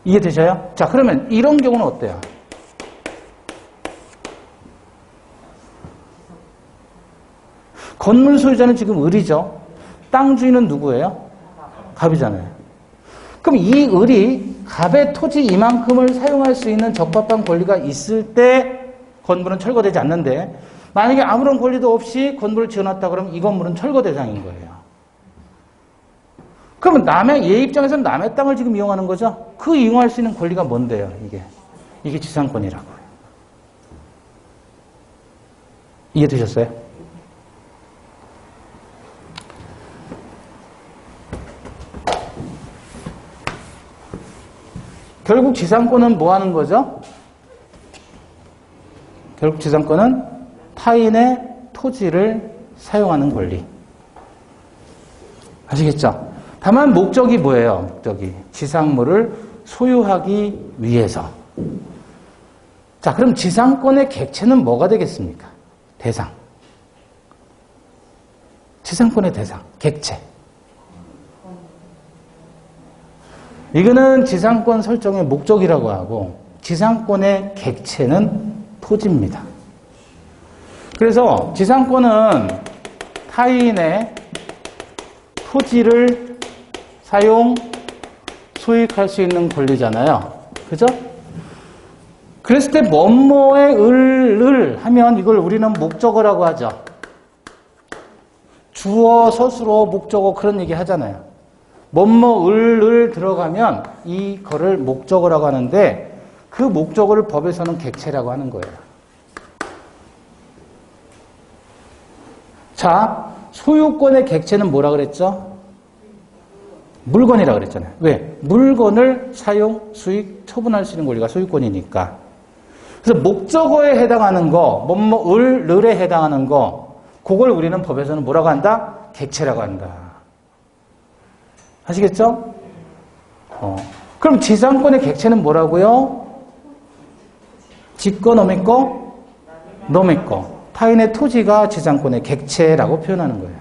이해되셔요? 자, 그러면 이런 경우는 어때요? 건물 소유자는 지금 을이죠. 땅 주인은 누구예요? 갑이잖아요. 그럼 이 을이 갑의 토지 이만큼을 사용할 수 있는 적법한 권리가 있을 때 건물은 철거되지 않는데 만약에 아무런 권리도 없이 건물을 지어놨다 그러면 이 건물은 철거 대상인 거예요. 그러면 얘 입장에서는 남의 땅을 지금 이용하는 거죠? 그 이용할 수 있는 권리가 뭔데요, 이게 지상권이라고요. 이해되셨어요? 결국 지상권은 뭐 하는 거죠? 결국 지상권은 타인의 토지를 사용하는 권리. 아시겠죠? 다만 목적이 뭐예요? 목적이 지상물을 소유하기 위해서. 자, 그럼 지상권의 객체는 뭐가 되겠습니까? 대상. 지상권의 대상, 객체. 이거는 지상권 설정의 목적이라고 하고 지상권의 객체는 토지입니다. 그래서 지상권은 타인의 토지를 사용, 수익할 수 있는 권리잖아요. 그죠? 그랬을 때 뭐뭐의 을을 하면 이걸 우리는 목적어라고 하죠. 주어, 서술어, 목적어 그런 얘기 하잖아요. 뭐뭐 을을 들어가면 이거를 목적어라고 하는데 그 목적어를 법에서는 객체라고 하는 거예요. 자, 소유권의 객체는 뭐라 그랬죠? 물건이라고 그랬잖아요. 왜? 물건을 사용, 수익, 처분할 수 있는 권리가 소유권이니까. 그래서 목적어에 해당하는 거, 뭐뭐 을에 해당하는 거, 그걸 우리는 법에서는 뭐라고 한다? 객체라고 한다. 아시겠죠? 그럼 지상권의 객체는 뭐라고요? 지거 너의 거, 너의 거. 타인의 토지가 지상권의 객체라고 표현하는 거예요.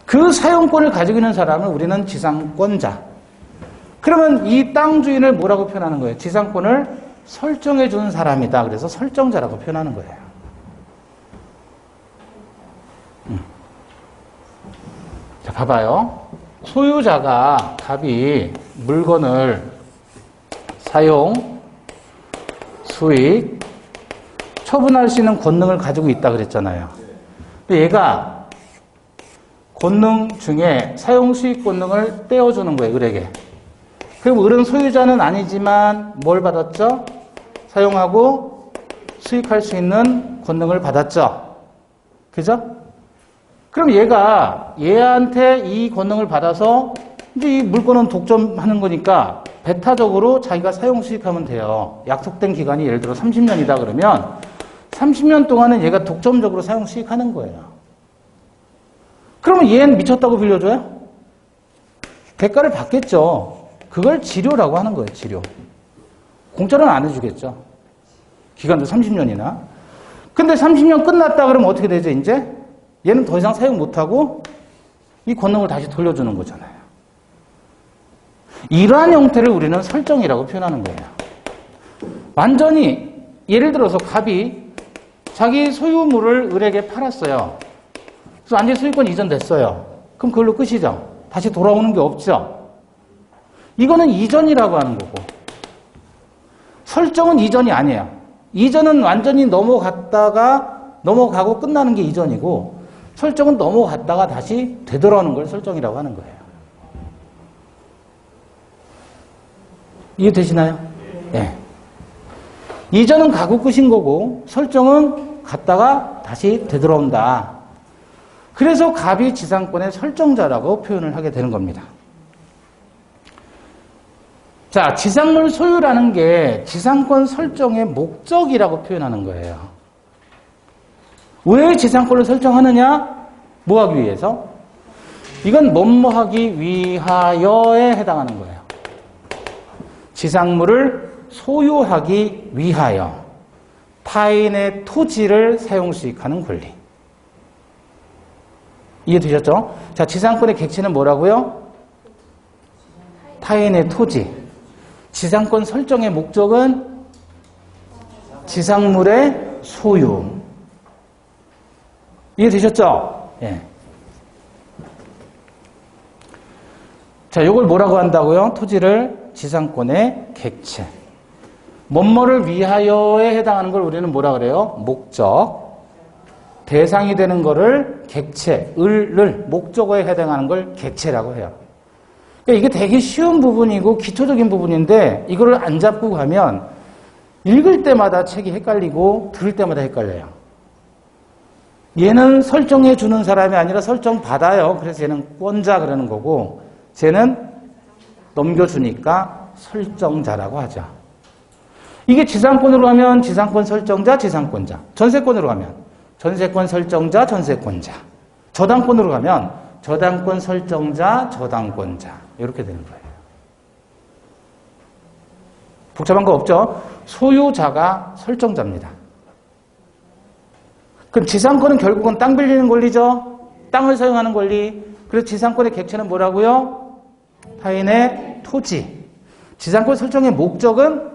그 사용권을 가지고 있는 사람을 우리는 지상권자. 그러면 이 땅 주인을 뭐라고 표현하는 거예요? 지상권을 설정해 준 사람이다. 그래서 설정자라고 표현하는 거예요. 자, 봐봐요. 소유자가 갑이 물건을 사용, 수익, 처분할 수 있는 권능을 가지고 있다 그랬잖아요. 근데 얘가 권능 중에 사용 수익 권능을 떼어주는 거예요, 을에게. 그럼 을은 소유자는 아니지만 뭘 받았죠? 사용하고 수익할 수 있는 권능을 받았죠. 그죠? 그럼 얘가 얘한테 이 권능을 받아서 이제 이 물건은 독점하는 거니까 배타적으로 자기가 사용 수익하면 돼요. 약속된 기간이 예를 들어 30년이다 그러면 30년 동안은 얘가 독점적으로 사용 수익하는 거예요. 그러면 얘는 미쳤다고 빌려줘요? 대가를 받겠죠. 그걸 치료라고 하는 거예요, 치료. 공짜로는 안 해주겠죠. 기간도 30년이나. 근데 30년 끝났다 그러면 어떻게 되죠, 이제? 얘는 더 이상 사용 못하고 이 권능을 다시 돌려주는 거잖아요. 이러한 형태를 우리는 설정이라고 표현하는 거예요. 완전히 예를 들어서 갑이 자기 소유물을 을에게 팔았어요. 그래서 완전히 소유권 이전됐어요. 그럼 그걸로 끝이죠. 다시 돌아오는 게 없죠. 이거는 이전이라고 하는 거고 설정은 이전이 아니에요. 이전은 완전히 넘어가고 끝나는 게 이전이고 설정은 넘어갔다가 다시 되돌아오는 걸 설정이라고 하는 거예요. 이해되시나요? 네. 이전은 가고 끝인 거고 설정은 갔다가 다시 되돌아온다. 그래서 갑이 지상권의 설정자라고 표현을 하게 되는 겁니다. 자, 지상물 소유라는 게 지상권 설정의 목적이라고 표현하는 거예요. 왜 지상권을 설정하느냐? 뭐 하기 위해서? 이건 뭐뭐 하기 위하여에 해당하는 거예요. 지상물을 소유하기 위하여 타인의 토지를 사용 수익하는 권리. 이해되셨죠? 자, 지상권의 객체는 뭐라고요? 타인의 토지. 지상권 설정의 목적은 지상물의 소유. 이해되셨죠? 예. 자, 요걸 뭐라고 한다고요? 토지를 지상권의 객체. 뭐뭐를 위하여에 해당하는 걸 우리는 뭐라 그래요? 목적. 대상이 되는 거를 객체, 을을 목적어에 해당하는 걸 객체라고 해요. 그러니까 이게 되게 쉬운 부분이고 기초적인 부분인데 이거를 안 잡고 가면 읽을 때마다 책이 헷갈리고 들을 때마다 헷갈려요. 얘는 설정해 주는 사람이 아니라 설정 받아요. 그래서 얘는 권자 그러는 거고 쟤는 넘겨주니까 설정자라고 하죠. 이게 지상권으로 가면 지상권 설정자, 지상권자. 전세권으로 가면 전세권 설정자, 전세권자. 저당권으로 가면 저당권 설정자, 저당권자. 이렇게 되는 거예요. 복잡한 거 없죠? 소유자가 설정자입니다. 그럼 지상권은 결국은 땅 빌리는 권리죠? 땅을 사용하는 권리. 그래서 지상권의 객체는 뭐라고요? 타인의 토지. 지상권 설정의 목적은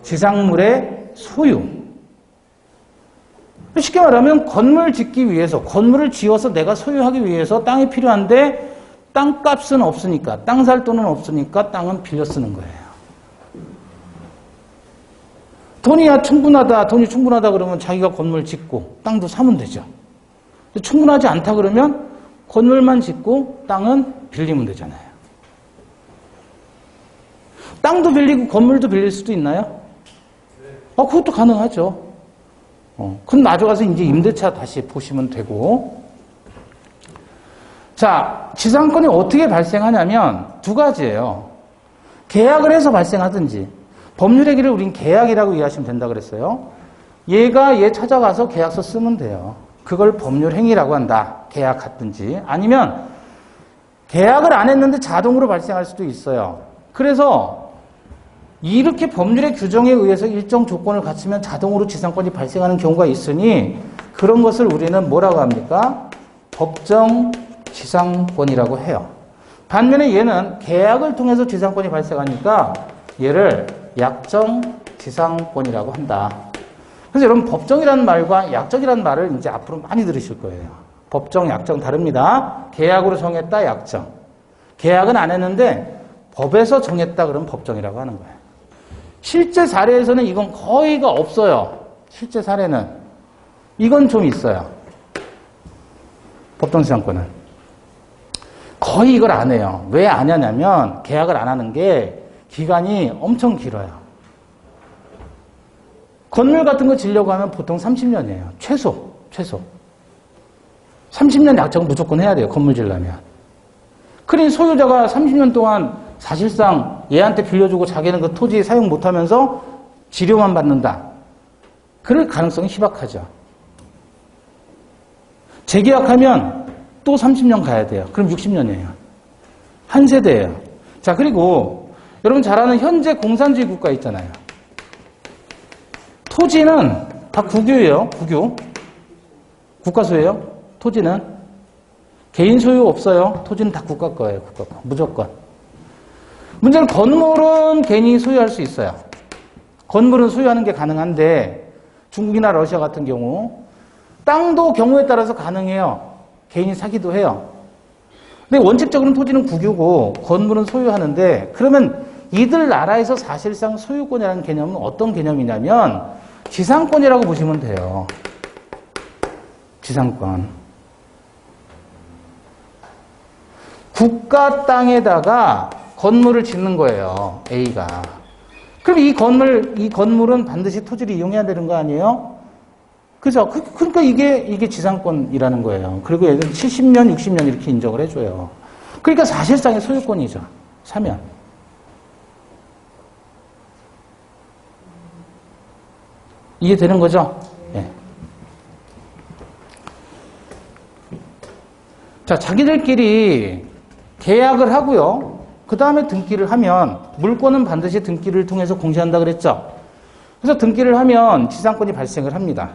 지상물의 소유. 쉽게 말하면 건물 짓기 위해서, 건물을 지어서 내가 소유하기 위해서 땅이 필요한데 땅값은 없으니까, 땅 살 돈은 없으니까 땅은 빌려 쓰는 거예요. 돈이 충분하다 그러면 자기가 건물 짓고 땅도 사면 되죠. 충분하지 않다 그러면 건물만 짓고 땅은 빌리면 되잖아요. 땅도 빌리고 건물도 빌릴 수도 있나요? 그것도 가능하죠. 그럼 나중에 이제 임대차 다시 보시면 되고. 자, 지상권이 어떻게 발생하냐면 두 가지예요. 계약을 해서 발생하든지, 법률의 길을 우린 계약이라고 이해하시면 된다 그랬어요. 얘가 얘 찾아가서 계약서 쓰면 돼요. 그걸 법률 행위라고 한다. 계약 같든지. 아니면 계약을 안 했는데 자동으로 발생할 수도 있어요. 그래서 이렇게 법률의 규정에 의해서 일정 조건을 갖추면 자동으로 지상권이 발생하는 경우가 있으니 그런 것을 우리는 뭐라고 합니까? 법정 지상권이라고 해요. 반면에 얘는 계약을 통해서 지상권이 발생하니까 얘를 약정 지상권이라고 한다. 그래서 여러분 법정이라는 말과 약정이라는 말을 이제 앞으로 많이 들으실 거예요. 법정, 약정 다릅니다. 계약으로 정했다, 약정. 계약은 안 했는데 법에서 정했다 그러면 법정이라고 하는 거예요. 실제 사례에서는 이건 거의가 없어요. 실제 사례는 이건 좀 있어요. 법정지상권은 거의 이걸 안 해요. 왜 안 하냐면 계약을 안 하는 게 기간이 엄청 길어요. 건물 같은 거 지려고 하면 보통 30년이에요. 최소 30년 약정 무조건 해야 돼요. 건물 지려면. 그러니 소유자가 30년 동안 사실상 얘한테 빌려주고 자기는 그 토지 사용 못하면서 지료만 받는다. 그럴 가능성이 희박하죠. 재계약하면 또 30년 가야 돼요. 그럼 60년이에요. 한 세대예요. 자, 그리고 여러분 잘 아는 현재 공산주의 국가 있잖아요. 토지는 다 국유예요. 국유. 국가 소유예요. 토지는 개인 소유 없어요. 토지는 다 국가 거예요. 국가 거. 무조건. 문제는 건물은 개인이 소유할 수 있어요. 건물은 소유하는 게 가능한데 중국이나 러시아 같은 경우 땅도 경우에 따라서 가능해요. 개인이 사기도 해요. 근데 원칙적으로는 토지는 국유고 건물은 소유하는데 그러면 이들 나라에서 사실상 소유권이라는 개념은 어떤 개념이냐면 지상권이라고 보시면 돼요. 지상권. 국가 땅에다가 건물을 짓는 거예요. A가. 그럼 이 건물은 반드시 토지를 이용해야 되는 거 아니에요? 그죠? 그러니까 이게 지상권이라는 거예요. 그리고 얘는 70년, 60년 이렇게 인정을 해줘요. 그러니까 사실상의 소유권이죠. 사면. 이해되는 거죠? 네. 자, 자기들끼리 계약을 하고요. 그 다음에 등기를 하면 물권은 반드시 등기를 통해서 공시한다 그랬죠? 그래서 등기를 하면 지상권이 발생을 합니다.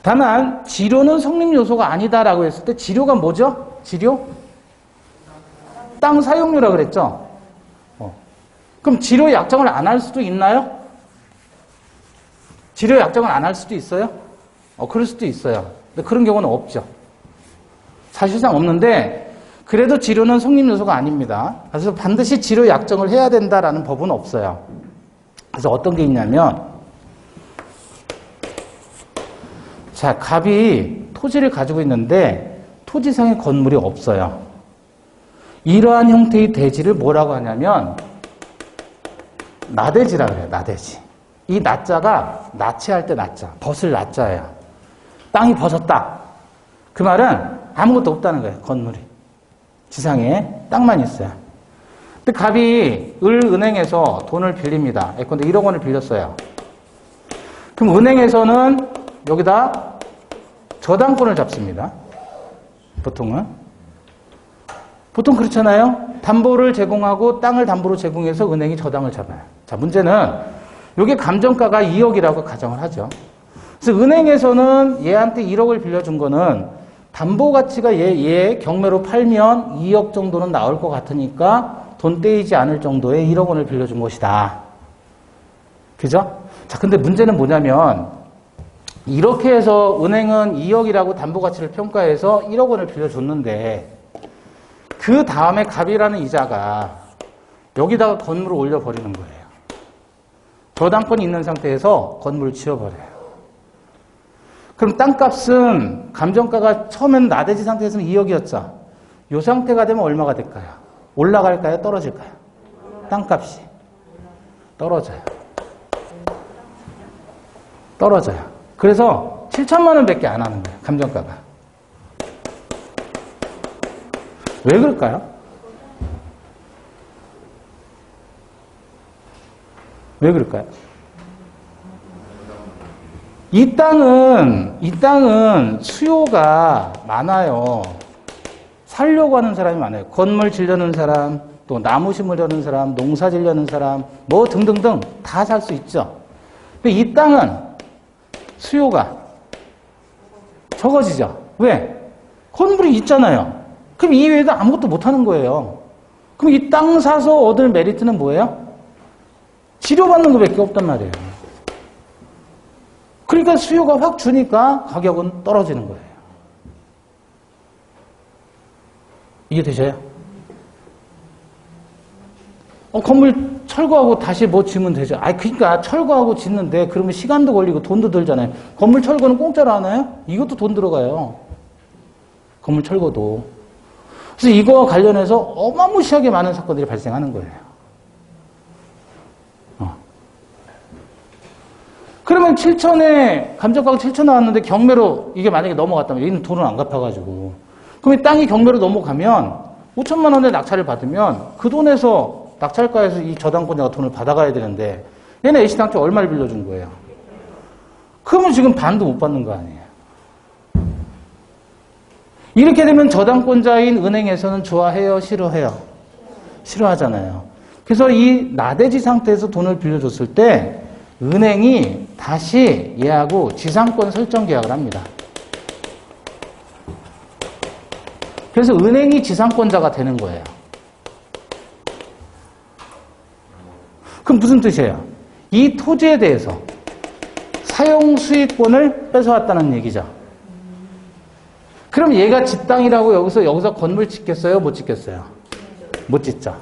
다만 지료는 성립 요소가 아니다라고 했을 때 지료가 뭐죠? 지료? 땅 사용료라고 그랬죠? 그럼 지료 약정을 안 할 수도 있나요? 지료 약정을 안 할 수도 있어요? 그럴 수도 있어요. 근데 그런 경우는 없죠. 사실상 없는데 그래도 지료는 성립 요소가 아닙니다. 그래서 반드시 지료 약정을 해야 된다라는 법은 없어요. 그래서 어떤 게 있냐면 자, 갑이 토지를 가지고 있는데 토지상의 건물이 없어요. 이러한 형태의 대지를 뭐라고 하냐면 나대지라고 해요. 나대지. 이 나자가 나체할 때 나자, 벗을 나자예요. 땅이 벗었다. 그 말은 아무것도 없다는 거예요. 건물이. 지상에 땅만 있어요. 근데 갑이 은행에서 돈을 빌립니다. 예컨대 1억 원을 빌렸어요. 그럼 은행에서는 여기다 저당권을 잡습니다. 보통은. 보통 그렇잖아요. 담보를 제공하고 땅을 담보로 제공해서 은행이 저당을 잡아요. 자, 문제는 이게 감정가가 2억이라고 가정을 하죠. 그래서 은행에서는 얘한테 1억을 빌려준 거는 담보 가치가 얘 경매로 팔면 2억 정도는 나올 것 같으니까 돈 떼이지 않을 정도의 1억 원을 빌려준 것이다. 그죠? 자, 근데 문제는 뭐냐면 이렇게 해서 은행은 2억이라고 담보 가치를 평가해서 1억 원을 빌려줬는데 그 다음에 갑이라는 이자가 여기다가 건물을 올려버리는 거예요. 저당권이 있는 상태에서 건물을 지어버려요. 그럼 땅값은 감정가가 처음에는 나대지 상태에서는 2억이었죠. 이 상태가 되면 얼마가 될까요? 올라갈까요? 떨어질까요? 땅값이 떨어져요. 떨어져요. 그래서 7천만 원밖에 안 하는 거예요. 감정가가. 왜 그럴까요? 왜 그럴까요? 이 땅은 수요가 많아요. 살려고 하는 사람이 많아요. 건물 지려는 사람, 또 나무 심으려는 사람, 농사 지려는 사람, 뭐 등등등 다 살 수 있죠. 근데 이 땅은 수요가 적어지죠. 왜? 건물이 있잖아요. 그럼 이 외에도 아무것도 못 하는 거예요. 그럼 이 땅 사서 얻을 메리트는 뭐예요? 치료받는 것밖에 없단 말이에요. 그러니까 수요가 확 주니까 가격은 떨어지는 거예요. 이해되셔요? 건물 철거하고 다시 뭐 지으면 되죠. 그러니까 철거하고 짓는데 그러면 시간도 걸리고 돈도 들잖아요. 건물 철거는 공짜로 하나요? 이것도 돈 들어가요. 건물 철거도. 그래서 이거와 관련해서 어마무시하게 많은 사건들이 발생하는 거예요. 그러면 7천에 감정가가 7천 나왔는데 경매로 이게 만약에 넘어갔다면 얘는 돈을 안 갚아가지고 그럼 이 땅이 경매로 넘어가면 5천만 원의 낙찰을 받으면 그 돈에서 낙찰가에서 이 저당권자가 돈을 받아가야 되는데 얘는 A씨당초 얼마를 빌려준 거예요? 그러면 지금 반도 못 받는 거 아니에요? 이렇게 되면 저당권자인 은행에서는 좋아해요? 싫어해요? 싫어하잖아요. 그래서 이 나대지 상태에서 돈을 빌려줬을 때 은행이 다시 얘하고 지상권 설정 계약을 합니다. 그래서 은행이 지상권자가 되는 거예요. 그럼 무슨 뜻이에요? 이 토지에 대해서 사용 수익권을 뺏어왔다는 얘기죠. 그럼 얘가 지 땅이라고 여기서 건물 짓겠어요? 못 짓겠어요? 못 짓죠.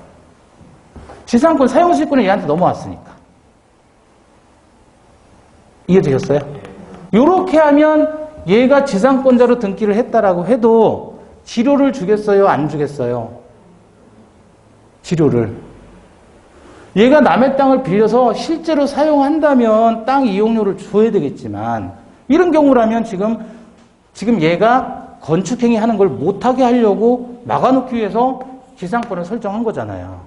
지상권 사용 수익권이 얘한테 넘어왔으니까. 이해되셨어요? 이렇게 하면 얘가 지상권자로 등기를 했다라고 해도 지료를 주겠어요? 안 주겠어요? 지료를. 얘가 남의 땅을 빌려서 실제로 사용한다면 땅 이용료를 줘야 되겠지만 이런 경우라면 지금 얘가 건축행위 하는 걸 못하게 하려고 막아놓기 위해서 지상권을 설정한 거잖아요.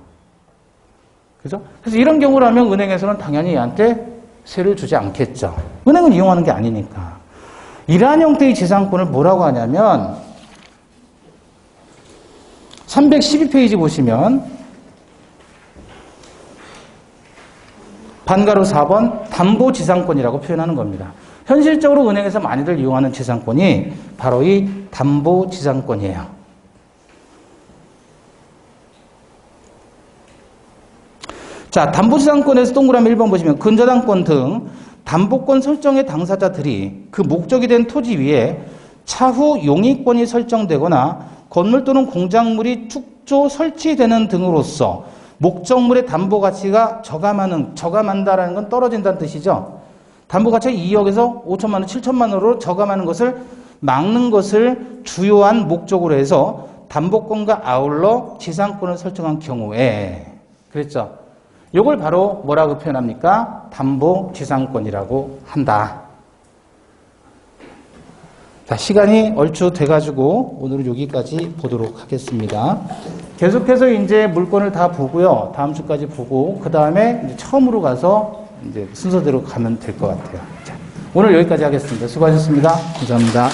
그죠? 그래서 이런 경우라면 은행에서는 당연히 얘한테 세를 주지 않겠죠. 은행은 이용하는 게 아니니까. 이러한 형태의 지상권을 뭐라고 하냐면 312페이지 보시면 반가로 4번 담보지상권이라고 표현하는 겁니다. 현실적으로 은행에서 많이들 이용하는 지상권이 바로 이 담보지상권이에요. 자, 담보지상권에서 동그라미 1번 보시면 근저당권 등 담보권 설정의 당사자들이 그 목적이 된 토지 위에 차후 용익권이 설정되거나 건물 또는 공작물이 축조 설치되는 등으로써 목적물의 담보 가치가 저감한다라는 건 떨어진다는 뜻이죠. 담보 가치가 2억에서 5천만 원, 7천만 원으로 저감하는 것을 막는 것을 주요한 목적으로 해서 담보권과 아울러 지상권을 설정한 경우에 그랬죠. 이걸 바로 뭐라고 표현합니까? 담보지상권이라고 한다. 자, 시간이 얼추 돼가지고 오늘은 여기까지 보도록 하겠습니다. 계속해서 이제 물건을 다 보고요. 다음 주까지 보고 그 다음에 처음으로 가서 이제 순서대로 가면 될 것 같아요. 자, 오늘 여기까지 하겠습니다. 수고하셨습니다. 감사합니다.